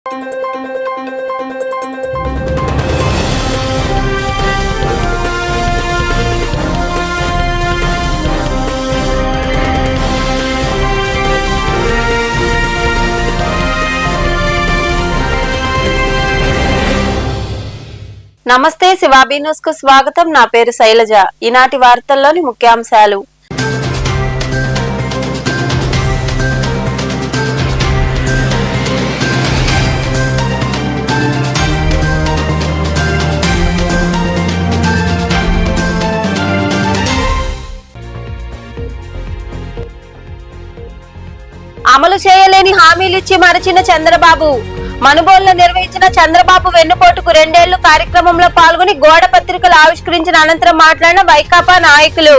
నమస్తే, శివాబీ న్యూస్ కు స్వాగతం. నా పేరు శైలజ. ఈనాటి వార్తల్లోని ముఖ్యాంశాలు. అమలు చేయలేని హామీలిచ్చి మరచిన చంద్రబాబు. మనుబోలులో నిర్వహించిన చంద్రబాబు వెన్నుపోటుకు 2 ఏళ్లు కార్యక్రమంలో పాల్గొని గోడ పత్రికలు ఆవిష్కరించిన అనంతరం మాట్లాడిన వైకాపా నాయకులు.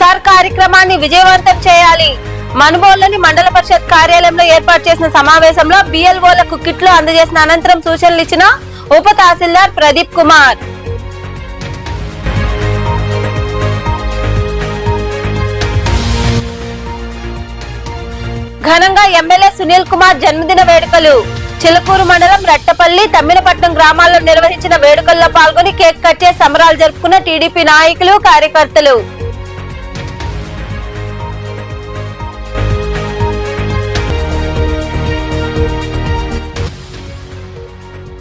సార్ కార్యక్రమాన్ని విజయవంతం చేయాలి. మనుబోలులోని మండల పరిషత్ కార్యాలయంలో ఏర్పాటు చేసిన సమావేశంలో బిఎల్ఓలకు కిట్లు అందజేసిన అనంతరం సూచనలు ఇచ్చిన ఉప తహసీల్దార్ ప్రదీప్ కుమార్. ఘనంగా ఎమ్మెల్యే సునీల్ కుమార్ జన్మదిన వేడుకలు. చిలకూరు మండలం రట్టపల్లి, తమ్మినపట్నం గ్రామాల్లో నిర్వహించిన వేడుకల్లో పాల్గొని కేక్ కట్ చేసి సంబరాలు జరుపుకున్న టీడీపీ నాయకులు, కార్యకర్తలు.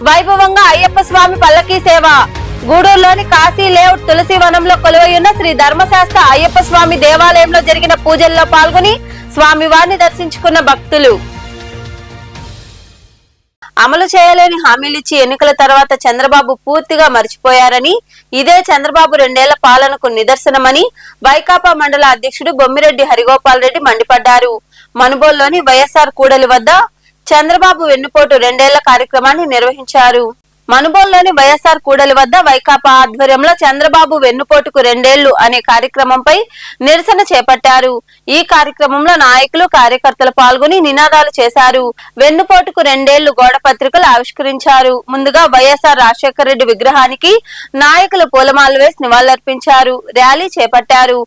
వైభవంగా అయ్యప్ప స్వామి పల్లకీ సేవ. గూడూరులోని కాశీ లేఅవుట్ తులసి వనంలో కొలువైయున్న శ్రీ ధర్మశాస్త్ర అయ్యప్ప స్వామి దేవాలయంలో జరిగిన పూజల్లో పాల్గొని స్వామివారిని దర్శించుకున్న భక్తులు. అమలు చేయలేని హామీలిచ్చి ఎన్నికల తర్వాత చంద్రబాబు పూర్తిగా మర్చిపోయారని, ఇదే చంద్రబాబు 2 ఏళ్ల పాలనకు నిదర్శనమని వైకాపా మండల అధ్యక్షుడు బొమ్మిరెడ్డి హరిగోపాల్ రెడ్డి మండిపడ్డారు. మనుబోలులోని వైఎస్ఆర్ కూడలి వద్ద చంద్రబాబు వెన్నుపోటు 2 ఏళ్ల కార్యక్రమాన్ని నిర్వహించారు. మనుబోలులోని వైఎస్ఆర్ కూడలి వద్ద వైకాపా ఆధ్వర్యంలో చంద్రబాబు వెన్నుపోటుకు 2 ఏళ్లు అనే కార్యక్రమంపై నిరసన చేపట్టారు. ఈ కార్యక్రమంలో నాయకులు, కార్యకర్తలు పాల్గొని నినాదాలు చేశారు. వెన్నుపోటుకు 2 ఏళ్లు గోడ పత్రికలు ఆవిష్కరించారు. ముందుగా వైఎస్ఆర్ రాజశేఖర రెడ్డి విగ్రహానికి నాయకులు పూలమాలలు వేసి నివాళులర్పించారు. ర్యాలీ చేపట్టారు.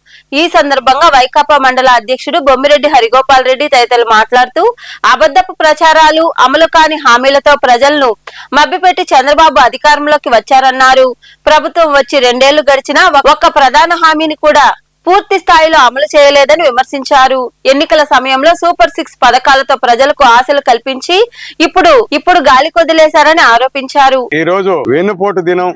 ఈ సందర్భంగా వైకాపా మండల అధ్యక్షుడు బొమ్మిరెడ్డి హరిగోపాల్ రెడ్డి తదితరులు మాట్లాడుతూ, అబద్ధపు ప్రచారాలు, అమలు కాని హామీలతో ప్రజలను మభ్యపెట్టి చంద్రబాబు అధికారంలోకి వచ్చారన్నారు. ప్రభుత్వం వచ్చి 2 ఏళ్లు గడిచినా ఒక్క ప్రధాన హామీని కూడా పూర్తి స్థాయిలో అమలు చేయలేదని విమర్శించారు. ఎన్నికల సమయంలో సూపర్ 6 పథకాలతో ప్రజలకు ఆశలు కల్పించి ఇప్పుడు గాలి కొదిలేశారని ఆరోపించారు. ఈ రోజు వెన్నుపోటు దినం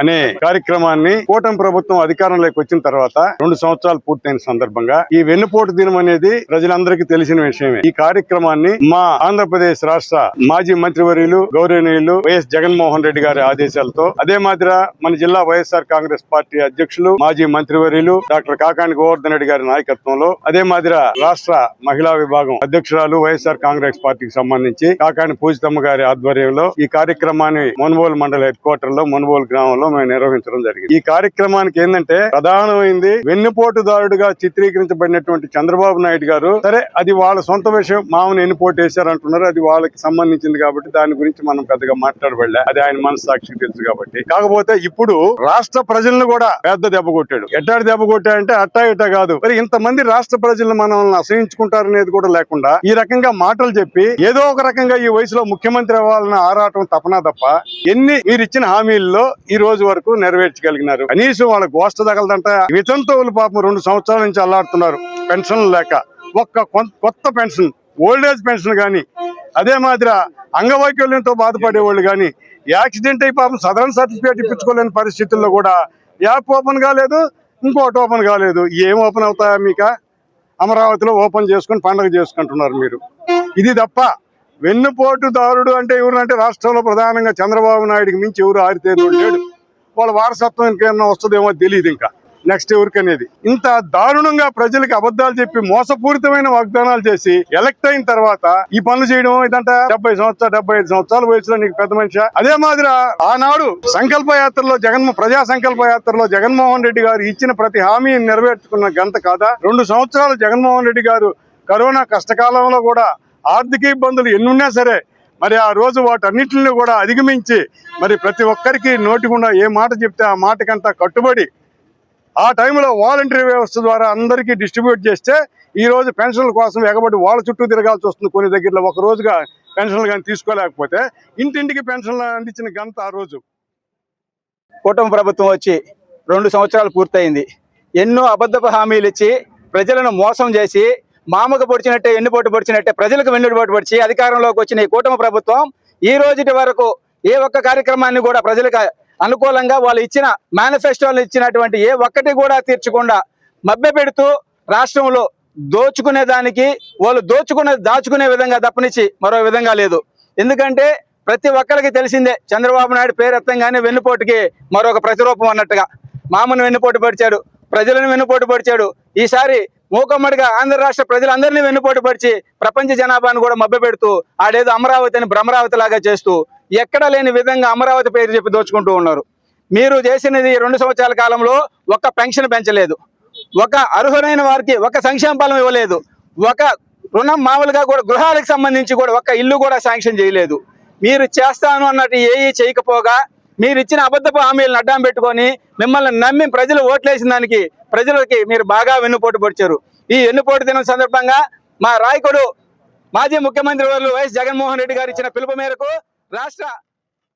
అనే కార్యక్రమాన్ని కూటమి ప్రభుత్వం అధికారంలోకి వచ్చిన తర్వాత 2 సంవత్సరాలు పూర్తయిన సందర్భంగా ఈ వెన్నుపోటు దినం అనేది ప్రజలందరికీ తెలిసిన విషయమే. ఈ కార్యక్రమాన్ని మా ఆంధ్రప్రదేశ్ రాష్ట్ర మాజీ మంత్రివర్యులు గౌరవనీయులు వైఎస్ జగన్మోహన్ రెడ్డి గారి ఆదేశాలతో, అదే మాదిరిగా మన జిల్లా వైఎస్ఆర్ కాంగ్రెస్ పార్టీ అధ్యక్షులు మాజీ మంత్రివర్యులు డాక్టర్ కాకాని గోవర్ధన్ రెడ్డి గారి నాయకత్వంలో, అదే మాదిరిగా రాష్ట్ర మహిళా విభాగం అధ్యక్షురాలు వైఎస్ఆర్ కాంగ్రెస్ పార్టీకి సంబంధించి కాకాని పూజితమ్మ గారి ఆధ్వర్యంలో ఈ కార్యక్రమాన్ని మనుబోలు మండల హెడ్ క్వార్టర్ లో మనుబోలు గ్రామంలో మేము నిర్వహించడం జరిగింది. ఈ కార్యక్రమానికి ఏంటంటే ప్రధానమైంది వెన్నుపోటుదారుడుగా చిత్రీకరించబడినటువంటి చంద్రబాబు నాయుడు గారు, సరే అది వాళ్ళ సొంత విషయం, మామూలు వెన్నుపోటు వేశారంటున్నారు, అది వాళ్ళకి సంబంధించింది కాబట్టి దాని గురించి మనం పెద్దగా మాట్లాడబడలే, అది ఆయన మనస్సాక్షికి తెలుసు కాబట్టి. కాకపోతే ఇప్పుడు రాష్ట్ర ప్రజలను కూడా పెద్ద దెబ్బ కొట్టాడు. ఎట్టాడు దెబ్బ కొట్టాడంటే అట్టా ఇట్టా కాదు, మరి ఇంతమంది రాష్ట్ర ప్రజలు మనల్ని అసహించుకుంటారనేది కూడా లేకుండా ఈ రకంగా మాటలు చెప్పి ఏదో ఒక రకంగా ఈ వయసులో ముఖ్యమంత్రి అవ్వాలన్న ఆరాటం తపనా తప్ప ఎన్ని మీరు ఇచ్చిన హామీల్లో ఈ రోజు వరకు నెరవేర్చగలిగినారు? కనీసం వాళ్ళ గోష్ట తగలదంట. వితంతువులు పాపం 2 సంవత్సరాల నుంచి అల్లాడుతున్నారు పెన్షన్లు లేక. ఒక్క కొత్త పెన్షన్, ఓల్డేజ్ పెన్షన్ గాని, అదే మాదిరి అంగవైకల్యంతో బాధపడే వాళ్ళు గాని, యాక్సిడెంట్ అయి పాపం సదరన్ సర్టిఫికేట్ ఇప్పించుకోలేని పరిస్థితుల్లో కూడా యాప్ ఓపెన్ కాలేదు, ఇంకోటి ఓపెన్ కాలేదు. ఏం ఓపెన్ అవుతాయా మీకు? అమరావతిలో ఓపెన్ చేసుకుని పండుగ చేసుకుంటున్నారు మీరు. ఇది తప్ప వెన్నుపోటుదారుడు అంటే ఎవరు అంటే రాష్ట్రంలో ప్రధానంగా చంద్రబాబు నాయుడికి మించి ఎవరు ఆరితేరుడు లేడు. వాళ్ళ వారసత్వం ఇంకేమన్నా వస్తుందేమో తెలియదు. ఇంకా నెక్స్ట్ ఎవరికనేది ఇంత దారుణంగా ప్రజలకు అబద్ధాలు చెప్పి మోసపూరితమైన వాగ్దానాలు చేసి ఎలక్ట్ అయిన తర్వాత ఈ పనులు చేయడం ఇదంట 75 సంవత్సరాల వయసులో నీకు పెద్ద మనిషి. అదే మాదిరి ఆనాడు సంకల్ప యాత్రలో ప్రజా సంకల్ప యాత్రలో జగన్మోహన్ రెడ్డి గారు ఇచ్చిన ప్రతి హామీని నెరవేర్చుకున్న గంట కాదా? 2 సంవత్సరాలు జగన్మోహన్ రెడ్డి గారు కరోనా కష్టకాలంలో కూడా ఆర్థిక ఇబ్బందులు ఎన్నున్నా సరే మరి ఆ రోజు వాటన్నిటిని కూడా అధిగమించి మరి ప్రతి ఒక్కరికి నోటి గుండా ఏ మాట చెప్తే ఆ మాటకంతా కట్టుబడి ఆ టైంలో వాలంటరీ వ్యవస్థ ద్వారా అందరికీ డిస్ట్రిబ్యూట్ చేస్తే ఈ రోజు పెన్షన్ల కోసం ఎగబడి వాళ్ళ చుట్టూ తిరగాల్సి వస్తుంది. కొన్ని దగ్గరలో ఒక రోజుగా పెన్షన్లు కానీ తీసుకోలేకపోతే ఇంటింటికి పెన్షన్లు అందించిన ఘనత ఆ రోజు. కూటమి ప్రభుత్వం వచ్చి 2 సంవత్సరాలు పూర్తయింది. ఎన్నో అబద్ధపు హామీలు ఇచ్చి ప్రజలను మోసం చేసి మామకు పొడిచినట్టే ఎన్నుపోటు పొడిచినట్టే ప్రజలకు వెన్నుపోటు పొడిచి అధికారంలోకి వచ్చిన ఈ కూటమి ప్రభుత్వం ఈ రోజుటి వరకు ఏ ఒక్క కార్యక్రమాన్ని కూడా ప్రజలకు అనుకూలంగా వాళ్ళు ఇచ్చిన మేనిఫెస్టోలు ఇచ్చినటువంటి ఏ ఒక్కటి కూడా తీర్చకుండా మభ్యపెడుతూ రాష్ట్రంలో దోచుకునే దానికి వాళ్ళు దాచుకునే విధంగా తప్పనిచ్చి మరో విధంగా లేదు. ఎందుకంటే ప్రతి ఒక్కరికి తెలిసిందే చంద్రబాబు నాయుడు పేరు ఎత్తంగానే వెన్నుపోటుకి మరొక ప్రతిరూపం అన్నట్టుగా మామను వెన్నుపోటు పొడిచాడు, ప్రజలను వెన్నుపోటు పొడిచాడు. ఈసారి మూకమ్మడిగా ఆంధ్ర రాష్ట్ర ప్రజలందరినీ వెన్నుపోటు పడిచి ప్రపంచ జనాభాను కూడా మభ్యపెడుతూ ఆడేదో అమరావతిని భ్రమరావతి లాగా చేస్తూ ఎక్కడా లేని విధంగా అమరావతి పేరు చెప్పి దోచుకుంటూ ఉన్నారు. మీరు చేసినది 2 సంవత్సరాల కాలంలో ఒక్క పెన్షన్ పెంచలేదు, ఒక అర్హులైన వారికి ఒక సంక్షేమ ఫలం ఇవ్వలేదు, ఒక రుణం మామూలుగా కూడా గృహాలకు సంబంధించి కూడా ఒక ఇల్లు కూడా శాంక్షన్ చేయలేదు. మీరు చేస్తాను అన్నట్టు చేయకపోగా మీరు ఇచ్చిన అబద్ధపు హామీలను అడ్డం పెట్టుకొని మిమ్మల్ని నమ్మి ప్రజలు ఓట్లేసిన దానికి ప్రజలకి మీరు బాగా వెన్నుపోటు పొడిచారు. ఈ వెన్నుపోటు దినం సందర్భంగా మా రాయకుడు మాజీ ముఖ్యమంత్రి వర్యులు వైఎస్ జగన్మోహన్ రెడ్డి గారు ఇచ్చిన పిలుపు మేరకు రాష్ట్ర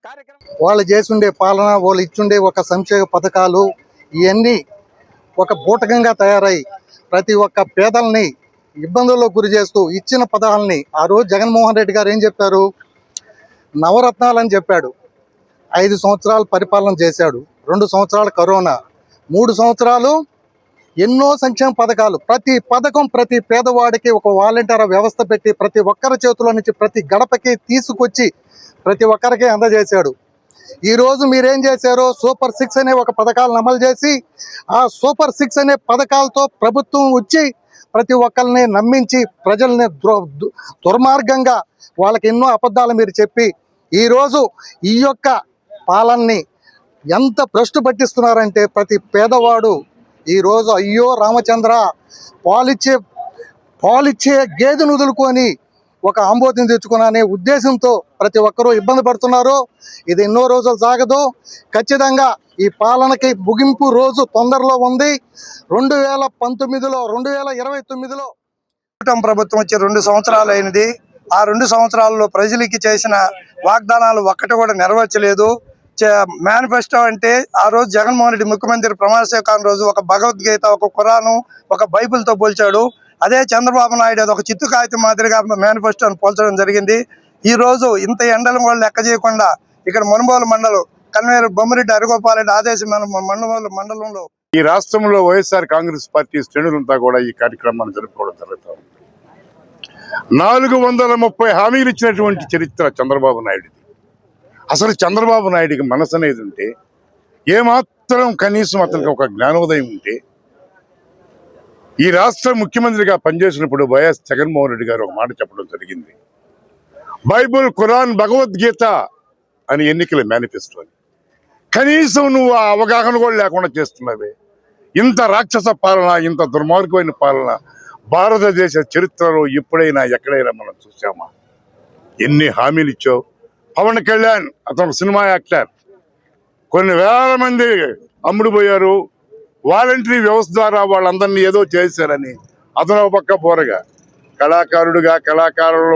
కార్యక్రమం వాళ్ళు చేసుండే పాలన, వాళ్ళు ఇచ్చుండే ఒక సంక్షేమ పథకాలు ఇవన్నీ ఒక బూటకంగా తయారై ప్రతి ఒక్క పేదల్ని ఇబ్బందుల్లో గురి చేస్తూ ఇచ్చిన పథకాలని ఆ రోజు జగన్మోహన్ రెడ్డి గారు ఏం చెప్పారు? నవరత్నాలని చెప్పాడు. 5 సంవత్సరాలు పరిపాలన చేశాడు, 2 సంవత్సరాలు కరోనా, 3 సంవత్సరాలు ఎన్నో సంక్షేమ పథకాలు. ప్రతి పథకం ప్రతి పేదవాడికి ఒక వాలంటీర్ వ్యవస్థ పెట్టి ప్రతి ఒక్కరి చేతిలో నుంచి ప్రతి గడపకి తీసుకొచ్చి ప్రతి ఒక్కరికి అందజేశాడు. ఈరోజు మీరేం చేశారో సూపర్ 6 అనే ఒక పథకాలను అమలు చేసి ఆ సూపర్ 6 అనే పథకాలతో ప్రభుత్వం వచ్చి ప్రతి ఒక్కరిని నమ్మించి ప్రజల్ని దుర్మార్గంగా వాళ్ళకి ఎన్నో అబద్ధాలు మీరు చెప్పి ఈరోజు ఈ యొక్క పాలనని ఎంత భ్రష్టు పట్టిస్తున్నారంటే ప్రతి పేదవాడు ఈరోజు అయ్యో రామచంద్ర పాలిచ్చే గేదెను వదులుకొని ఒక ఆంబోతిని తెచ్చుకునే ఉద్దేశంతో ప్రతి ఒక్కరూ ఇబ్బంది పడుతున్నారు. ఇది ఎన్నో రోజులు సాగదు. ఖచ్చితంగా ఈ పాలనకి ముగింపు రోజు తొందరలో ఉంది. 2019లో 2029లో కూటమి ప్రభుత్వం వచ్చి 2 సంవత్సరాలు అయినది. ఆ 2 సంవత్సరాల్లో ప్రజలకి చేసిన వాగ్దానాలు ఒక్కటి కూడా నెరవేర్చలేదు. మేనిఫెస్టో అంటే ఆ రోజు జగన్మోహన్ రెడ్డి ముఖ్యమంత్రి ప్రమాణ స్వీకారం రోజు ఒక భగవద్గీత, ఒక ఖురాను, ఒక బైబిల్తో పోల్చాడు. అదే చంద్రబాబు నాయుడు అది ఒక చిత్తు కాగితం మాదిరిగా మేనిఫెస్టోని పోల్చడం జరిగింది. ఈ రోజు ఇంత ఎండలను కూడా లెక్క చేయకుండా ఇక్కడ మునుగోలు మండలం కన్వీనర్ బొమ్మిరెడ్డి హరిగోపాల్ రెడ్డి ఆదేశం మునుగోలు మండలంలో ఈ రాష్ట్రంలో వైఎస్ఆర్ కాంగ్రెస్ పార్టీ శ్రేణులంతా కూడా ఈ కార్యక్రమాన్ని జరుపుకోవడం జరుగుతుంది. 430 హామీలు ఇచ్చినటువంటి చరిత్ర చంద్రబాబు నాయుడుది. అసలు చంద్రబాబు నాయుడికి మనసు అనేది ఉంటే, ఏమాత్రం కనీసం అతనికి ఒక జ్ఞానోదయం ఉంటే, ఈ రాష్ట్ర ముఖ్యమంత్రిగా పనిచేసినప్పుడు వైఎస్ జగన్మోహన్ రెడ్డి గారు ఒక మాట చెప్పడం జరిగింది. బైబుల్, ఖురాన్, భగవద్గీత అని ఎన్నికల మేనిఫెస్టో అని. కనీసం నువ్వు ఆ అవగాహన కూడా లేకుండా చేస్తున్నావే. ఇంత రాక్షస పాలన, ఇంత దుర్మార్గమైన పాలన భారతదేశ చరిత్రలో ఎప్పుడైనా ఎక్కడైనా మనం చూసామా? ఎన్ని హామీలు ఇచ్చావు. పవన్ కళ్యాణ్ అతను సినిమా యాక్టర్, కొన్ని వేల మంది అమ్ముడుపోయారు. వాలంటరీ వ్యవస్థ ద్వారా వాళ్ళందరినీ ఏదో చేశారని అతను ఒక పక్క బోరగా కళాకారుడుగా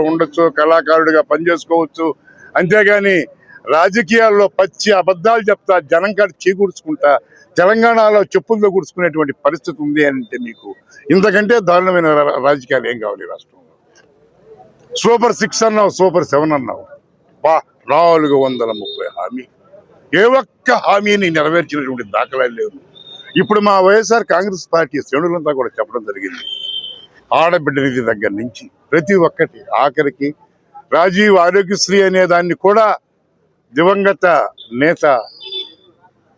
ఉండొచ్చు, కళాకారుడిగా పనిచేసుకోవచ్చు. అంతేగాని రాజకీయాల్లో పచ్చి అబద్ధాలు చెప్తా జనం కాడ చీకూర్చుకుంటా తెలంగాణలో చెప్పులతో కూర్చుకునేటువంటి పరిస్థితి ఉంది అంటే మీకు ఇంతకంటే దారుణమైన రాజకీయాలు ఏం కావాలి రాష్ట్రంలో? సూపర్ 6 అన్నావు, సూపర్ 7 అన్నావు. 430 హామీ, ఏ ఒక్క హామీని నెరవేర్చినటువంటి దాఖలాలు లేవు. ఇప్పుడు మా వైఎస్ఆర్ కాంగ్రెస్ పార్టీ శ్రేణులంతా కూడా చెప్పడం జరిగింది. ఆడబిడ్డ నిధి దగ్గర నుంచి ప్రతి ఒక్కటి, ఆఖరికి రాజీవ్ ఆరోగ్యశ్రీ అనే దాన్ని కూడా దివంగత నేత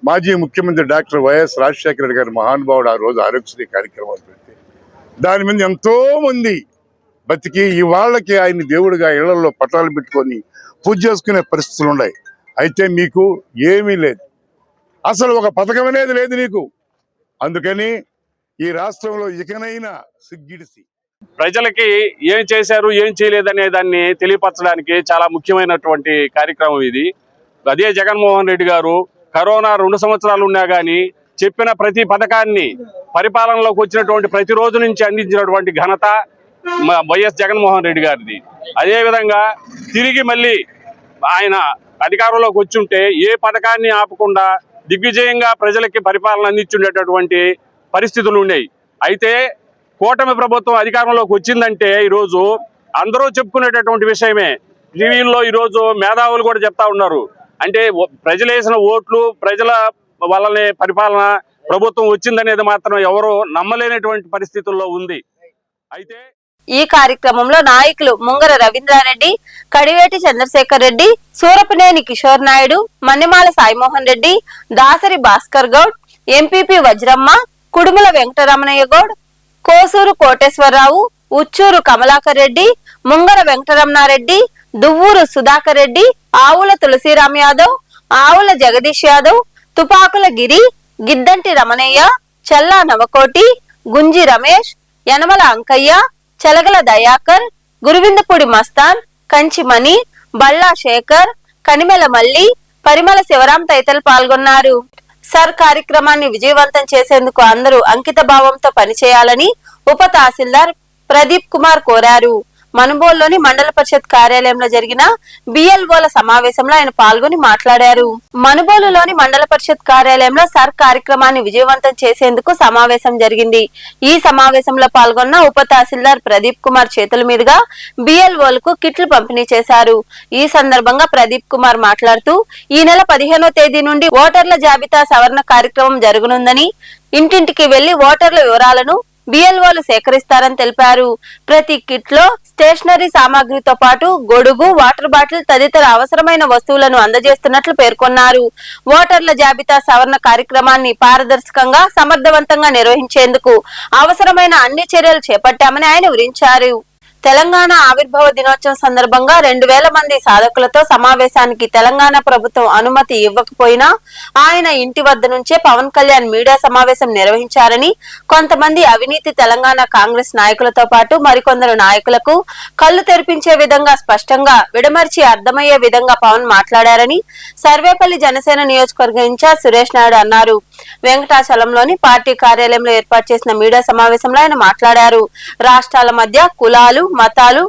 మాజీ ముఖ్యమంత్రి డాక్టర్ వైఎస్ రాజశేఖర రెడ్డి గారి మహానుభావుడు ఆ రోజు ఆరోగ్యశ్రీ కార్యక్రమాలు పెడితే దాని మీద ఎంతో మంది బతికి ఇవాళ్ళకి ఆయన దేవుడిగా ఇళ్లలో పటాలు పెట్టుకొని పూజ చేసుకునే పరిస్థితులు ఉన్నాయి. అయితే మీకు ఏమీ లేదు, అసలు ఒక పథకం అనేది లేదు నీకు. అందుకని ఈ రాష్ట్రంలో ఇకనైనా సిగ్గిడిసి ప్రజలకి ఏం చేశారు, ఏం చేయలేదనే దాన్ని తెలియపరచడానికి చాలా ముఖ్యమైనటువంటి కార్యక్రమం ఇది. అదే జగన్మోహన్ రెడ్డి గారు కరోనా 2 సంవత్సరాలు ఉన్నా కానీ చెప్పిన ప్రతి పథకాన్ని పరిపాలనలోకి వచ్చినటువంటి ప్రతి రోజు నుంచి అందించినటువంటి ఘనత వైఎస్ జగన్మోహన్ రెడ్డి గారిది. అదేవిధంగా తిరిగి మళ్ళీ ఆయన అధికారంలోకి వచ్చి ఉంటే ఏ పథకాన్ని ఆపకుండా దిగ్విజయంగా ప్రజలకి పరిపాలన అందించుండేటటువంటి పరిస్థితులు ఉండేవి. అయితే కూటమి ప్రభుత్వం అధికారంలోకి వచ్చిందంటే ఈరోజు అందరూ చెప్పుకునేటటువంటి విషయమే. టీవీల్లో ఈరోజు మేధావులు కూడా చెప్తా ఉన్నారు. అంటే ప్రజలు వేసిన ఓట్లు, ప్రజల వల్లనే పరిపాలన ప్రభుత్వం వచ్చిందనేది మాత్రం ఎవరు నమ్మలేనటువంటి పరిస్థితుల్లో ఉంది. అయితే ఈ కార్యక్రమంలో నాయకులు ముంగర రవీంద్రారెడ్డి, కడివేటి చంద్రశేఖర్ రెడ్డి, సూరపనేని కిషోర్ నాయుడు, మన్నెమాల సాయిమోహన్ రెడ్డి, దాసరి భాస్కర్ గౌడ్, ఎంపీపీ వజ్రమ్మ, కుడుముల వెంకటరమణయ్య గౌడ్, కోసూరు కోటేశ్వరరావు, ఉచ్చూరు కమలాకర్ రెడ్డి, ముంగర వెంకటరమణారెడ్డి, దువ్వూరు సుధాకర్ రెడ్డి, ఆవుల తులసిరామ్ యాదవ్, ఆవుల జగదీష్ యాదవ్, తుపాకుల గిరి, గిద్దంటి రమణయ్య, చల్లా నవకోటి, గుంజి రమేష్, యనమల అంకయ్య, చలగల దయాకర్, గురువిందపూడి మస్తాన్, కంచిమణి, బళ్ళా శేఖర్, కనిమెల మల్లి, పరిమళ శివరాం తదితరులు పాల్గొన్నారు. సర్ కార్యక్రమాన్ని విజయవంతం చేసేందుకు అందరూ అంకిత భావంతో పనిచేయాలని ఉప తహసీల్దార్ ప్రదీప్ కుమార్ కోరారు. మనుబోలులోని మండల పరిషత్ కార్యాలయంలో జరిగిన బిఎల్ఓల సమావేశంలో ఆయన పాల్గొని మాట్లాడారు. మనుబోలులోని మండల పరిషత్ కార్యాలయంలో సర్ కార్యక్రమాన్ని విజయవంతం చేసేందుకు సమావేశం జరిగింది. ఈ సమావేశంలో పాల్గొన్న ఉప తహసీల్దార్ ప్రదీప్ కుమార్ చేతుల మీదుగా బిఎల్ఓలకు కిట్లు పంపిణీ చేశారు. ఈ సందర్భంగా ప్రదీప్ కుమార్ మాట్లాడుతూ ఈ నెల 15వ తేదీ నుండి ఓటర్ల జాబితా సవరణ కార్యక్రమం జరగనుందని, ఇంటింటికి వెళ్లి ఓటర్ల వివరాలను బిఎల్ఓలు సేకరిస్తారని తెలిపారు. ప్రతి కిట్ లో స్టేషనరీ సామాగ్రితో పాటు గొడుగు, వాటర్ బాటిల్ తదితర అవసరమైన వస్తువులను అందజేస్తున్నట్లు పేర్కొన్నారు. ఓటర్ల జాబితా సవరణ కార్యక్రమాన్ని పారదర్శకంగా, సమర్థవంతంగా నిర్వహించేందుకు అవసరమైన అన్ని చర్యలు చేపట్టామని ఆయన వివరించారు. తెలంగాణ ఆవిర్భావ దినోత్సవం సందర్భంగా 2000 మంది సాధకులతో సమావేశానికి తెలంగాణ ప్రభుత్వం అనుమతి ఇవ్వకపోయినా ఆయన ఇంటి వద్ద నుంచే పవన్ కళ్యాణ్ మీడియా సమావేశం నిర్వహించారని, కొంతమంది అవినీతి తెలంగాణ కాంగ్రెస్ నాయకులతో పాటు మరికొందరు నాయకులకు కళ్లు తెరిపించే విధంగా స్పష్టంగా విడమర్చి అర్థమయ్యే విధంగా పవన్ మాట్లాడారని సర్వేపల్లి జనసేన నియోజకవర్గ ఇన్ఛార్జ్ సురేష్ నాయుడు అన్నారు. వెంకటాచలంలోని పార్టీ కార్యాలయంలో ఏర్పాటు చేసిన మీడియా సమావేశంలో ఆయన మాట్లాడారు. రాష్ట్రాల మధ్య కులాలు, మతాలు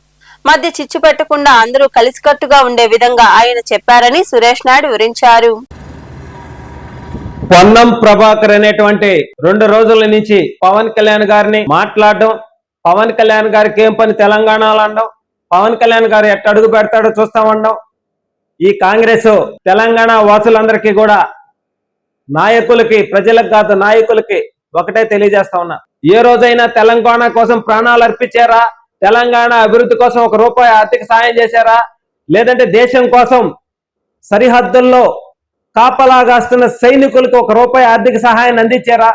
మధ్య చిచ్చు పెట్టకుండా అందరూ కలిసికట్టుగా ఉండే విధంగా ఆయన చెప్పారని సురేష్ నాయుడు వివరించారు. పొన్నం ప్రభాకర్ అనేటువంటి 2 రోజుల నుంచి పవన్ కళ్యాణ్ గారిని మాట్లాడడం, పవన్ కళ్యాణ్ గారికి ఏం పని తెలంగాణలో అనడం, పవన్ కళ్యాణ్ గారు ఎట్ట అడుగు పెడతాడో చూస్తామనడం. ఈ కాంగ్రెస్ తెలంగాణ వాసులందరికీ కూడా, నాయకులకి, ప్రజలకు కాదు నాయకులకి ఒకటే తెలియజేస్తా ఉన్నా. ఏ రోజైనా తెలంగాణ కోసం ప్రాణాలు అర్పించారా? తెలంగాణ అభివృద్ధి కోసం 1 రూపాయి ఆర్థిక సాయం చేశారా? లేదంటే దేశం కోసం సరిహద్దుల్లో కాపలాగాస్తున్న సైనికులకు 1 రూపాయి ఆర్థిక సహాయాన్ని అందించారా?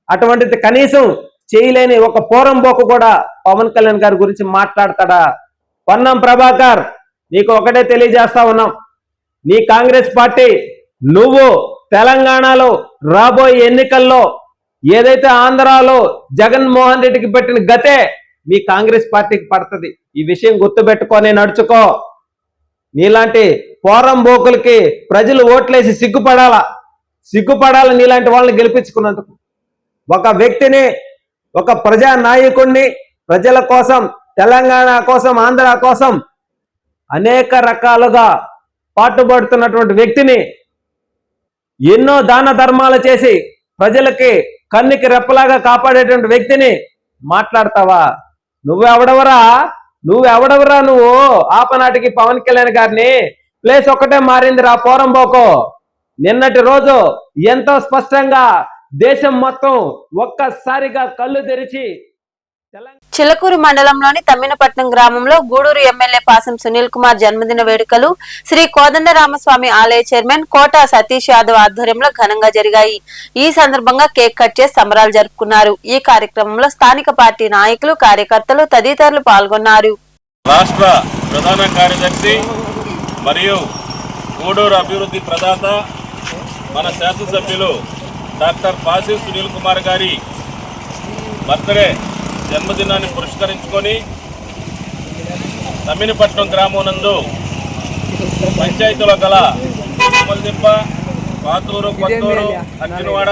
అటువంటిది కనీసం చేయలేని ఒక పోరంబోకు కూడా పవన్ కళ్యాణ్ గారి గురించి మాట్లాడతాడా? పొన్నం ప్రభాకర్, నీకు ఒకటే తెలియజేస్తా ఉన్నాం. నీ కాంగ్రెస్ పార్టీ, నువ్వు తెలంగాణలో రాబోయే ఎన్నికల్లో ఏదైతే ఆంధ్రాలో జగన్మోహన్ రెడ్డికి పెట్టిన గతే మీ కాంగ్రెస్ పార్టీకి పడుతుంది. ఈ విషయం గుర్తుపెట్టుకొని నడుచుకో. నీలాంటి పోరంబోకులకి ప్రజలు ఓట్లేసి సిగ్గుపడాల నీలాంటి వాళ్ళని గెలిపించుకున్నందుకు. ఒక వ్యక్తిని, ఒక ప్రజా నాయకుడిని, ప్రజల కోసం, తెలంగాణ కోసం, ఆంధ్ర కోసం అనేక రకాలుగా పాటుపడుతున్నటువంటి వ్యక్తిని, ఎన్నో దాన ధర్మాలు చేసి ప్రజలకి కన్నుకి రెప్పలాగా కాపాడేటువంటి వ్యక్తిని మాట్లాడతావా? నువ్వెవడవరా? నువ్వు ఆపనాటికి పవన్ కళ్యాణ్ గారిని. ప్లేస్ ఒక్కటే మారింది రా పోరంబోకో. నిన్నటి రోజు ఎంతో స్పష్టంగా దేశం మొత్తం ఒక్కసారిగా కళ్ళు తెరిచి చిలకూరు మండలంలోని తమ్మినపట్నం గ్రామంలో గూడూరు ఎమ్మెల్యే పాసం సునీల్ కుమార్ జన్మదిన వేడుకలు శ్రీ కోదండరామస్వామి ఆలయ చైర్మన్ కోట సతీష్ యాదవ్ ఆధ్వర్యంలో ఘనంగా జరిగాయి. ఈ సందర్భంగా కేక్ కట్ చేసి సంబరాలు జరుపుకున్నారు. ఈ కార్యక్రమంలో స్థానిక పార్టీ నాయకులు, కార్యకర్తలు తదితరులు పాల్గొన్నారు. రాష్ట్ర ప్రధాన కార్యదర్శి మరియు గూడూరు అభివృద్ధి ప్రదాత మన శాసనసభ్యులు డాక్టర్ పాసం సునీల్ కుమార్ గారి బర్త్డే జన్మదినాన్ని పురస్కరించుకొని తమ్మినపట్నం గ్రామం నందు పంచాయతీలో గల కొమ్మలదింప, పాతూరు, కొత్తూరు, అర్జునవాడ,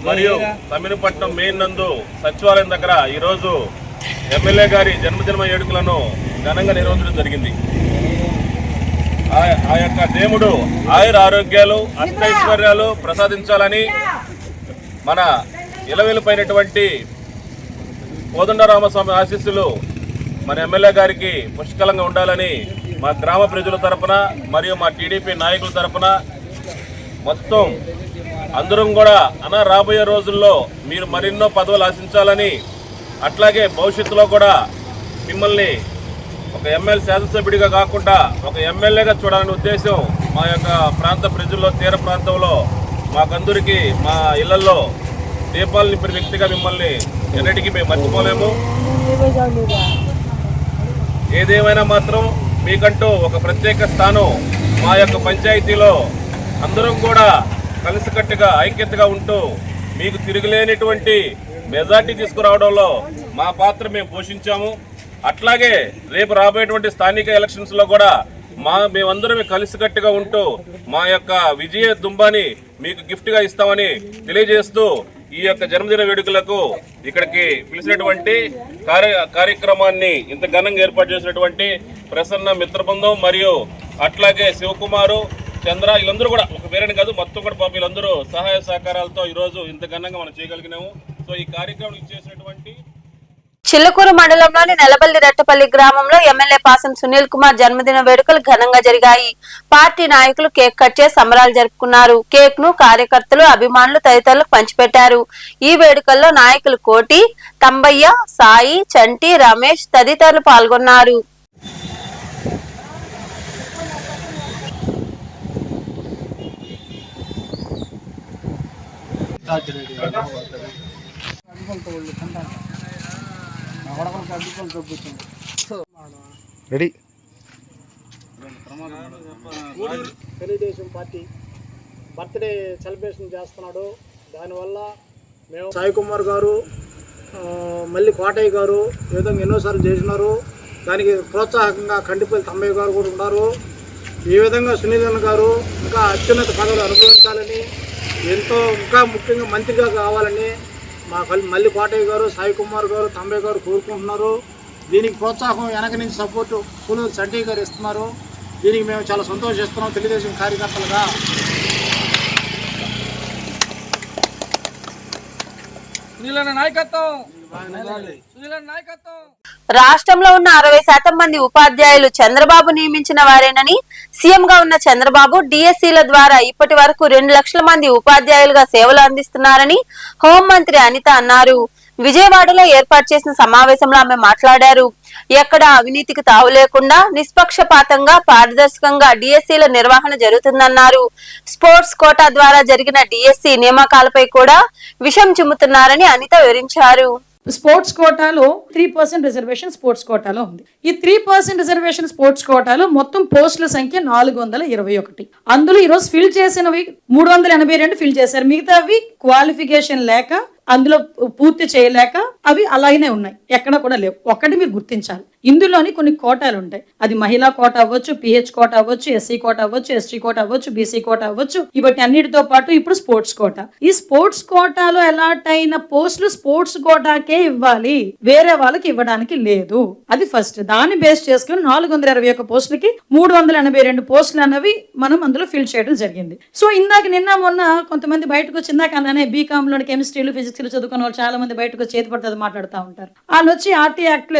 మరియు తమిళపట్నం మెయిన్ నందు సచివాలయం దగ్గర ఈరోజు ఎమ్మెల్యే గారి జన్మదిన వేడుకలను ఘనంగా నిర్వహించడం జరిగింది. ఆ యొక్క దేవుడు ఆయుర ఆరోగ్యాలు అష్టైశ్వర్యాలు ప్రసాదించాలని, మన ఇలవెలుపైనటువంటి కోదండరామస్వామి ఆశీస్సులు మన ఎమ్మెల్యే గారికి పుష్కలంగా ఉండాలని మా గ్రామ ప్రజల తరపున మరియు మా టీడీపీ నాయకుల తరపున మొత్తం అందరం కూడా రాబోయే రోజుల్లో మీరు మరెన్నో పదవులు ఆశించాలని, అట్లాగే భవిష్యత్తులో కూడా మిమ్మల్ని ఒక ఎమ్మెల్యే శాసనసభ్యుడిగా కాకుండా ఒక ఎమ్మెల్యేగా చూడాలనే ఉద్దేశం మా యొక్క ప్రాంత ప్రజల్లో, తీర ప్రాంతంలో మాకందరికీ మా ఇళ్లలో దీపాలు నింపిన వ్యక్తిగా మిమ్మల్ని ఎన్నటికీ మేము మర్చిపోలేము. ఏదేమైనా మాత్రం మీకంటూ ఒక ప్రత్యేక స్థానం మా యొక్క పంచాయతీలో అందరం కూడా కలిసికట్టుగా ఐక్యతగా ఉంటూ మీకు తిరుగులేనటువంటి మెజార్టీ తీసుకురావడంలో మా పాత్ర మేము పోషించాము. అట్లాగే రేపు రాబోయేటువంటి స్థానిక ఎలక్షన్స్లో కూడా మేమందరం కలిసికట్టుగా ఉంటూ మా యొక్క విజయ దుంబాని మీకు గిఫ్ట్గా ఇస్తామని తెలియజేస్తూ ఈ యొక్క జన్మదిన వేడుకలకు ఇక్కడికి పిలిచినటువంటి కార్యక్రమాన్ని ఇంత ఘనంగా ఏర్పాటు చేసినటువంటి ప్రసన్న మిత్రబృందం మరియు అట్లాగే శివకుమారు, చంద్ర, వీళ్ళందరూ కూడా ఒక పేరుని కాదు మొత్తం కూడా పాప వీళ్ళందరూ సహాయ సహకారాలతో ఈరోజు ఇంత ఘనంగా మనం చేయగలిగినాము. సో ఈ కార్యక్రమం ఇచ్చేసినటువంటి చిల్లకూరు మండలంలోని నెలబల్లి రెట్టపల్లి గ్రామంలో ఎమ్మెల్యే పాసం సునీల్ కుమార్ జన్మదిన వేడుకలు ఘనంగా జరిగాయి. పార్టీ నాయకులు కేక్ కట్ చేసి సంబరాలు జరుపుకున్నారు. కేక్ ను కార్యకర్తలు, అభిమానులు తదితరులకు పంచిపెట్టారు. ఈ వేడుకల్లో నాయకులు కోటి, తంబయ్య, సాయి, చంటి, రమేష్ తదితరులు పాల్గొన్నారు. Ready. Telugu Desam party birthday celebration చేస్తున్నాడు. దానివల్ల మేము సాయి కుమార్ గారు, మళ్ళీ కోటయ్య గారు ఈ విధంగా ఎన్నోసార్లు చేసినారు. దానికి ప్రోత్సాహకంగా కండిపల్లి తమ్మయ్య గారు కూడా ఉన్నారు. ఈ విధంగా సునీల్ గారు ఇంకా అత్యున్నత పదవులు అనుభవించాలని, ఇంకా ముఖ్యంగా మంత్రిగా కావాలని మా మళ్ళీ కోటయ్య గారు, సాయి కుమార్ గారు, తమ్మయ్య గారు కోరుకుంటున్నారు. దీనికి ప్రోత్సాహం వెనక నుంచి సపోర్టు సూలూరు చంటి గారు ఇస్తున్నారు. దీనికి మేము చాలా సంతోషిస్తున్నాం తెలుగుదేశం కార్యకర్తలుగా. రాష్ట్రంలో ఉన్న 60% మంది ఉపాధ్యాయులు చంద్రబాబు నియమించిన వారేనని సీఎం గా ఉన్న చంద్రబాబు డిఎస్సీల ద్వారా ఇప్పటి వరకు 2 లక్షల మంది ఉపాధ్యాయులుగా సేవలు అందిస్తున్నారని హోంమంత్రి అనిత అన్నారు. విజయవాడలో ఏర్పాటు చేసిన సమావేశంలో ఆమె మాట్లాడారు. ఎక్కడ అవినీతికి తావు లేకుండా నిష్పక్షపాతంగా, పారదర్శకంగా డిఎస్సీల నిర్వహణ జరుగుతుందన్నారు. స్పోర్ట్స్ కోటా ద్వారా జరిగిన డిఎస్సీ నియామకాలపై కూడా విషం చిమ్ముతున్నారని అనిత వివరించారు. స్పోర్ట్స్ కోటాలో 3% రిజర్వేషన్ స్పోర్ట్స్ కోటాలో ఉంది. ఈ 3% రిజర్వేషన్ స్పోర్ట్స్ కోటాలో మొత్తం పోస్టుల సంఖ్య 421. అందులో ఈరోజు ఫిల్ చేసినవి 382 ఫిల్ చేశారు. మిగతావి క్వాలిఫికేషన్ లేక, అందులో పూర్తి చేయలేక అవి అలాగనే ఉన్నాయి, ఎక్కడ కూడా లేవు. ఒక్కటి మీరు గుర్తించాలి, ఇందులోని కొన్ని కోటాలు ఉంటాయి. అది మహిళా కోట అవ్వచ్చు, పిహెచ్ కోట అవ్వచ్చు, ఎస్సీ కోట అవ్వచ్చు, ఎస్టీ కోట అవ్వచ్చు, బీసీ కోట అవ్వచ్చు. ఇవన్నీ అన్నిటితో పాటు ఇప్పుడు స్పోర్ట్స్ కోట. ఈ స్పోర్ట్స్ కోటాలో అలాట్ అయిన పోస్టులు స్పోర్ట్స్ కోటాకే ఇవ్వాలి, వేరే వాళ్ళకి ఇవ్వడానికి లేదు. అది ఫస్ట్. దాన్ని బేస్ చేసుకుని 421 పోస్టులకి 382 పోస్టులు అన్నవి మనం అందులో ఫిల్ చేయడం జరిగింది. సో ఇందాక నిన్న మొన్న కొంతమంది బయటకు వచ్చి, ఇందాక అన్నానే బీకామ్ లోని కెమిస్ట్రీలు, ఫిజిక్స్ చదువుకున్న వాళ్ళు చాలా మంది బయటకు చేతి పడుతుంది మాట్లాడుతూ ఉంటారు. వాళ్ళు వచ్చి ఆర్టీ యాక్ట్ లో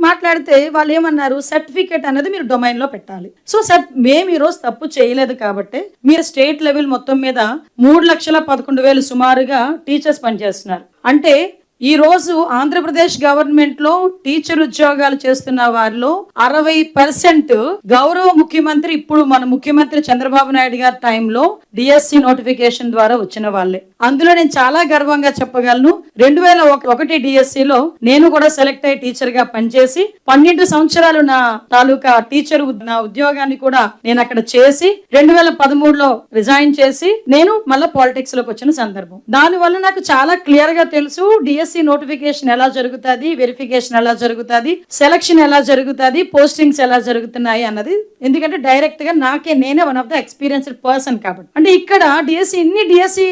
మాట్లాడితే వాళ్ళు ఏమన్నారు, సర్టిఫికేట్ అనేది మీరు డొమైన్ లో పెట్టాలి. సో మేము ఈ రోజు తప్పు చేయలేదు కాబట్టి మీరు స్టేట్ లెవెల్ మొత్తం మీద 3,11,000 సుమారుగా టీచర్స్ పనిచేస్తున్నారు. అంటే ఈ రోజు ఆంధ్రప్రదేశ్ గవర్నమెంట్ లో టీచర్ ఉద్యోగాలు చేస్తున్న వారిలో 60% గౌరవ ముఖ్యమంత్రి, ఇప్పుడు మన ముఖ్యమంత్రి చంద్రబాబు నాయుడు గారి టైంలో డిఎస్సి నోటిఫికేషన్ ద్వారా వచ్చిన వాళ్ళే. అందులో నేను చాలా గర్వంగా చెప్పగలను, 2001 డిఎస్సిలో నేను కూడా సెలెక్ట్ అయ్యి టీచర్ గా పనిచేసి 12 సంవత్సరాలు నా తాలూకా టీచర్ నా ఉద్యోగాన్ని కూడా నేను అక్కడ చేసి 2013లో రిజైన్ చేసి నేను మళ్ళీ పాలిటిక్స్ లోకి వచ్చిన సందర్భం. దానివల్ల నాకు చాలా క్లియర్ గా తెలుసు డిఎస్సి నోటిఫికేషన్ ఎలా జరుగుతుంది, వెరిఫికేషన్ ఎలా జరుగుతుంది, సెలక్షన్ ఎలా జరుగుతుంది, పోస్టింగ్స్ ఎలా జరుగుతున్నాయి అన్నది. ఎందుకంటే డైరెక్ట్ గా నేనే one of the experienced person కాబట్టి. అంటే ఇక్కడ డిఎస్సి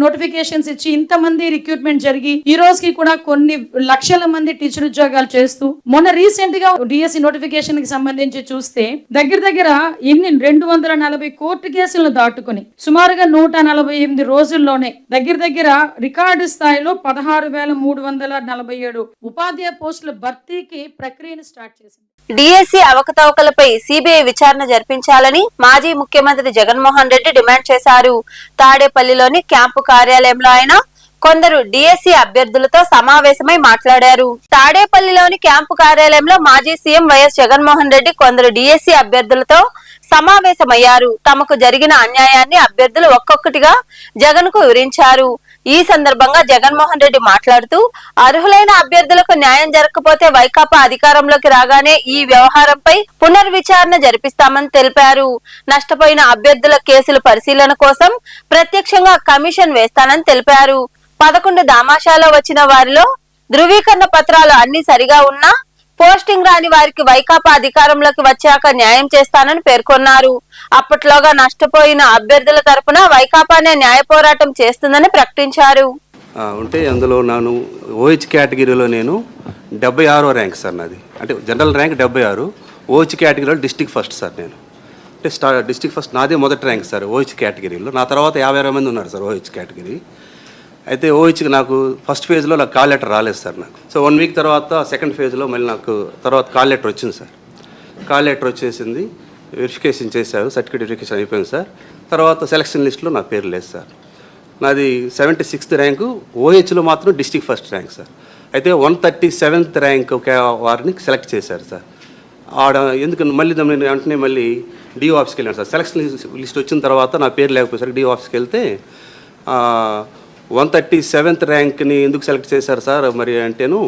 నోటిఫికేషన్స్ ఇచ్చి ఇంతమంది రిక్రూట్మెంట్ జరిగి ఈ రోజుకి కూడా కొన్ని లక్షల మంది టీచర్ ఉద్యోగాలు చేస్తూ మొన్న రీసెంట్ గా డిఎస్సి నోటిఫికేషన్ కి సంబంధించి చూస్తే దగ్గర ఎన్ని 240 కోర్టు కేసులను దాటుకుని సుమారుగా 148 రోజుల్లోనే దగ్గర రికార్డు స్థాయిలో 16,347 ఉపాధ్యాయ పోస్టుల భర్తీకి ప్రక్రియను స్టార్ట్ చేసింది. డిఎస్సి అవకతవకలపై సిబిఐ విచారణ జరిపించాలని మాజీ ముఖ్యమంత్రి జగన్మోహన్ రెడ్డి డిమాండ్ చేశారు. తాడేపల్లిలోని క్యాంపు కార్యాలయంలో ఆయన కొందరు డిఎస్సి అభ్యర్థులతో సమావేశమై మాట్లాడారు. తాడేపల్లిలోని క్యాంపు కార్యాలయంలో మాజీ సీఎం వైఎస్ జగన్మోహన్ రెడ్డి కొందరు డిఎస్సి అభ్యర్థులతో సమావేశమయ్యారు. తమకు జరిగిన అన్యాయాన్ని అభ్యర్థులు ఒక్కొక్కటిగా జగన్ కు వివరించారు. ఈ సందర్భంగా జగన్మోహన్ రెడ్డి మాట్లాడుతూ అర్హులైన అభ్యర్థులకు న్యాయం జరగకపోతే వైకాపా అధికారంలోకి రాగానే ఈ వ్యవహారంపై పునర్విచారణ జరిపిస్తామని తెలిపారు. నష్టపోయిన అభ్యర్థుల కేసుల పరిశీలన కోసం ప్రత్యక్షంగా కమిషన్ వేస్తానని తెలిపారు. 11 దామాషాలో వచ్చిన వారిలో ధృవీకరణ పత్రాలు అన్ని సరిగా ఉన్నా పోస్టింగ్ రాని వారికి వైకాపా అధికారంలోకి వచ్చాక న్యాయం చేస్తానని పేర్కొన్నారు. అప్పట్లోగా నష్టపోయిన అభ్యర్థుల తరపున వైకాపానే న్యాయ పోరాటం చేస్తుందని ప్రకటించారు. ఉంటే అందులో నేను ఓహెచ్ కేటగిరీలో నేను 76వ ర్యాంక్ సార్ నాది. అంటే జనరల్ ర్యాంక్ 76, ఓహెచ్ కేటగిరీలో డిస్ట్రిక్ట్ ఫస్ట్ సార్ నేను. అంటే డిస్ట్రిక్ట్ ఫస్ట్ నాదే మొదటి ర్యాంక్ సార్ ఓహెచ్ కేటగిరీలో. నా తర్వాత 50 మంది ఉన్నారు సార్ ఓహెచ్ కేటగిరీ. అయితే ఓహెచ్కి నాకు ఫస్ట్ ఫేజ్లో నాకు కాల్ లెటర్ రాలేదు సార్ నాకు. సో 1 వీక్ తర్వాత సెకండ్ ఫేజ్లో మళ్ళీ నాకు తర్వాత కాల్ లెటర్ వచ్చింది సార్. కాల్ లెటర్ వచ్చేసింది, వెరిఫికేషన్ చేశారు, సర్టిఫికేట్ వెరిఫికేషన్ అయిపోయింది సార్. తర్వాత సెలక్షన్ లిస్ట్లో నా పేరు లేదు సార్. నాది 76th ర్యాంకు, ఓహెచ్లో మాత్రం డిస్ట్రిక్ట్ ఫస్ట్ ర్యాంక్ సార్. అయితే 137th ర్యాంక్ వారిని సెలెక్ట్ చేశారు సార్. ఆడ ఎందుకు మళ్ళీ వెంటనే మళ్ళీ డిఓ ఆఫీస్కి వెళ్ళాను సార్. సెలక్షన్ లిస్ట్ వచ్చిన తర్వాత నా పేరు లేకపోయేసరికి డిఓ ఆఫీస్కి వెళ్తే 137th ర్యాంక్ని ఎందుకు సెలెక్ట్ చేశారు సార్ మరి అంటేను,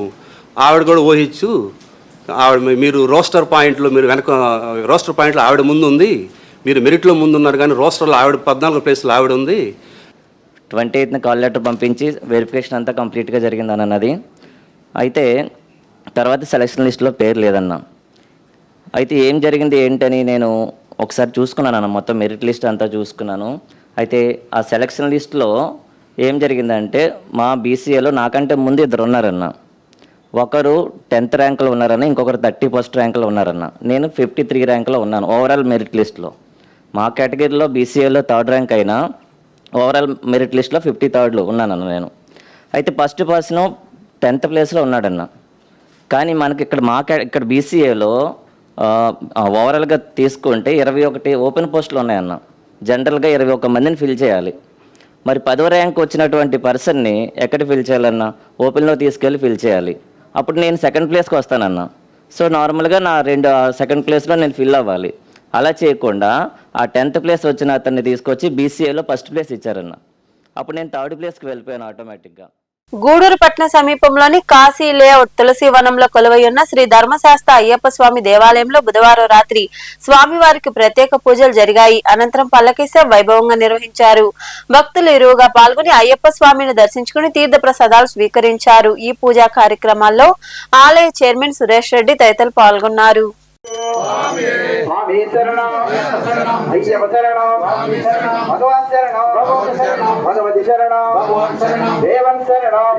ఆవిడ కూడా ఓహిచ్చు, ఆవిడ మీరు రోస్టర్ పాయింట్లో మీరు వెనక రోస్టర్ పాయింట్లో ఆవిడ ముందు ఉంది, మీరు మెరిట్లో ముందు ఉన్నారు కానీ రోస్టర్లో ఆవిడ 14వ ప్లేస్లో ఆవిడ ఉంది. 28th కాల్ లెటర్ పంపించి వెరిఫికేషన్ అంతా కంప్లీట్గా జరిగిందని అన్నది. అయితే తర్వాత సెలక్షన్ లిస్ట్లో పేరు లేదన్న. అయితే ఏం జరిగింది ఏంటని నేను ఒకసారి చూసుకున్నాను అన్న, మొత్తం మెరిట్ లిస్ట్ అంతా చూసుకున్నాను. అయితే ఆ సెలక్షన్ లిస్ట్లో ఏం జరిగిందంటే మా బీసీఏలో నాకంటే ముందు 2 ఉన్నారన్న. ఒకరు 10th ర్యాంక్లో ఉన్నారన్న, ఇంకొకరు 31st ర్యాంక్లో ఉన్నారన్న. నేను 53 ర్యాంక్లో ఉన్నాను ఓవరాల్ మెరిట్ లిస్ట్లో. మా కేటగిరీలో బీసీఏలో 3rd ర్యాంక్ అయినా ఓవరాల్ మెరిట్ లిస్ట్లో 53rd ఉన్నానన్న నేను. అయితే ఫస్ట్ పర్సన్ 10th ప్లేస్లో ఉన్నాడన్న. కానీ మనకి ఇక్కడ బీసీఏలో ఓవరాల్గా తీసుకుంటే 21 ఓపెన్ పోస్టులు ఉన్నాయన్న. జనరల్గా 21 మందిని ఫిల్ చేయాలి. మరి 10వ ర్యాంక్ వచ్చినటువంటి పర్సన్ని ఎక్కడ ఫిల్ చేయాలన్నా, ఓపెన్లో తీసుకెళ్ళి ఫిల్ చేయాలి. అప్పుడు నేను 2nd ప్లేస్కి వస్తానన్నా. సో నార్మల్గా నా 2nd ప్లేస్లో నేను ఫిల్ అవ్వాలి. అలా చేయకుండా ఆ 10th ప్లేస్ వచ్చిన అతన్ని తీసుకొచ్చి బీసీఏలో ఫస్ట్ ప్లేస్ ఇచ్చారన్న. అప్పుడు నేను 3rd ప్లేస్కి వెళ్ళిపోయాను ఆటోమేటిక్గా. గూడూరు పట్టణ సమీపంలోని కాశీ లేఅవుట్ తులసి వనంలో కొలువై ఉన్న శ్రీ ధర్మశాస్త్ర అయ్యప్ప స్వామి దేవాలయంలో బుధవారం రాత్రి స్వామివారికి ప్రత్యేక పూజలు జరిగాయి. అనంతరం పల్లకీ సేవ వైభవంగా నిర్వహించారు. భక్తులు ఇరువుగా పాల్గొని అయ్యప్ప స్వామిని దర్శించుకుని తీర్థ ప్రసాదాలు స్వీకరించారు. ఈ పూజా కార్యక్రమాల్లో ఆలయ చైర్మన్ సురేష్ రెడ్డి తదితరులు పాల్గొన్నారు. స్వామి శరణం అయ్యప్ప శరణం భగవాన్ శరణం భగవతి శరణం దేవన్ శరణం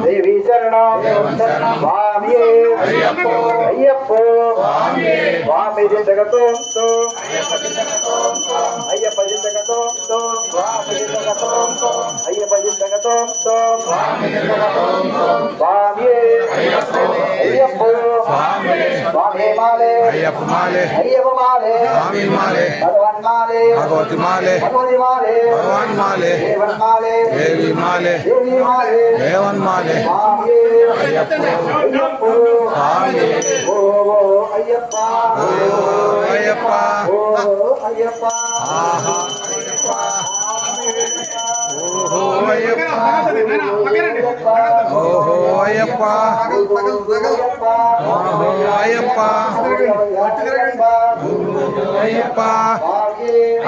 దేవి శరణం స్వామి అయ్యప్ప స్వామి జిందగతో అయ్యప్ప జిందగతో స్వామి జిందగతో అయ్యప్ప జిందగతో స్వామి అయ్యప్ప స్వామి అయ్యప్ప మాలే అయ్యప్ప మాలే స్వామి మాలే భగవాన్ మాలే భగవతి మాలే భగవతి మాలే భగవాన్ మాలే దేవన్ మాలే దేవి మాలే దేవి మాలే దేవన్ మాలే స్వామి అయ్యప్ప అయ్యప్ప స్వామి ఓ అయ్యప్ప ఓ అయ్యప్ప ఓ అయ్యప్ప ఆహా అయ్యప్ప ఓహో అయ్యప్ప ఓహో అయ్యప్ప ఓహో అయ్యప్ప అయ్యప్ప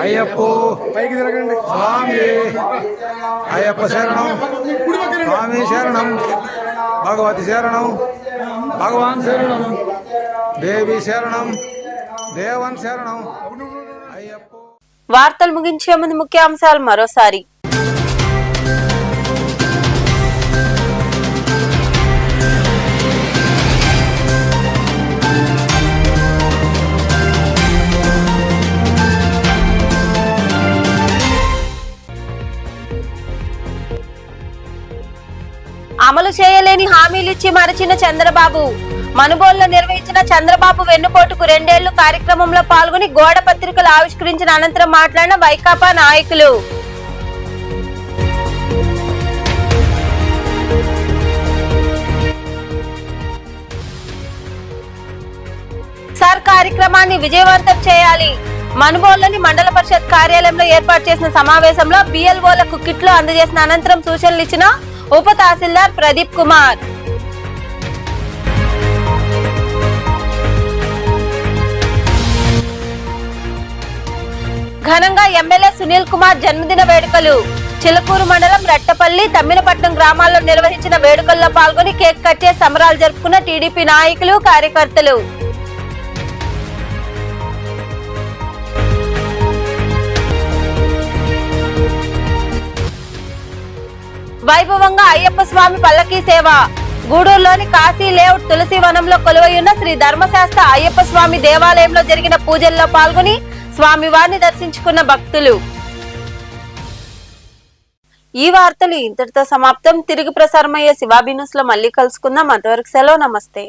అయ్యప్ప పైకి తిరగండి స్వామి అయ్యప్ప శరణం స్వామి శరణం భగవతి శరణం భగవాన్ శరణం దేవి శరణం దేవన్ శరణం అయ్యప్ప. వార్తలు ముగించే ముందు ముఖ్యాంశాలు మరోసారి. అమలు చేయలేని హామీలిచ్చి మరచిన చంద్రబాబు. మనుబోలులో నిర్వహించిన చంద్రబాబు వెన్నుపోటుకు 2 ఏళ్లు కార్యక్రమంలో పాల్గొని గోడ పత్రికలు ఆవిష్కరించిన అనంతరం మాట్లాడిన వైకాపా నాయకులు. సార్ కార్యక్రమాన్ని విజయవంతం చేయాలి. మనుబోలులోని మండల పరిషత్ కార్యాలయంలో ఏర్పాటు చేసిన సమావేశంలో బిఎల్ఓలకు కిట్లు అందజేసిన అనంతరం సూచనలు ఇచ్చిన ఉప తహసీల్దార్ ప్రదీప్ కుమార్. ఘనంగా ఎమ్మెల్యే సునీల్ కుమార్ జన్మదిన వేడుకలు. చిలకూరు మండలం రెట్టపల్లి, తమ్మినపట్నం గ్రామాల్లో నిర్వహించిన వేడుకల్లో పాల్గొని కేక్ కట్ చేసి సంబరాలు జరుపుకున్న టీడీపీ నాయకులు, కార్యకర్తలు. వైభవంగా అయ్యప్ప స్వామి పల్లకీ సేవ. గూడూరులోని కాశీ లేఅవుట్ తులసి వనంలో కొలువైయున్న శ్రీ ధర్మశాస్త్ర అయ్యప్ప స్వామి దేవాలయంలో జరిగిన పూజల్లో పాల్గొని స్వామివారిని దర్శించుకున్న భక్తులు. ఈ వార్తలు ఇంతటితో సమాప్తం. తిరిగి ప్రసారమయ్యే శివాబీ న్యూస్ లో మళ్ళీ కలుసుకుందాం. అంతవరకు సెలవు, నమస్తే.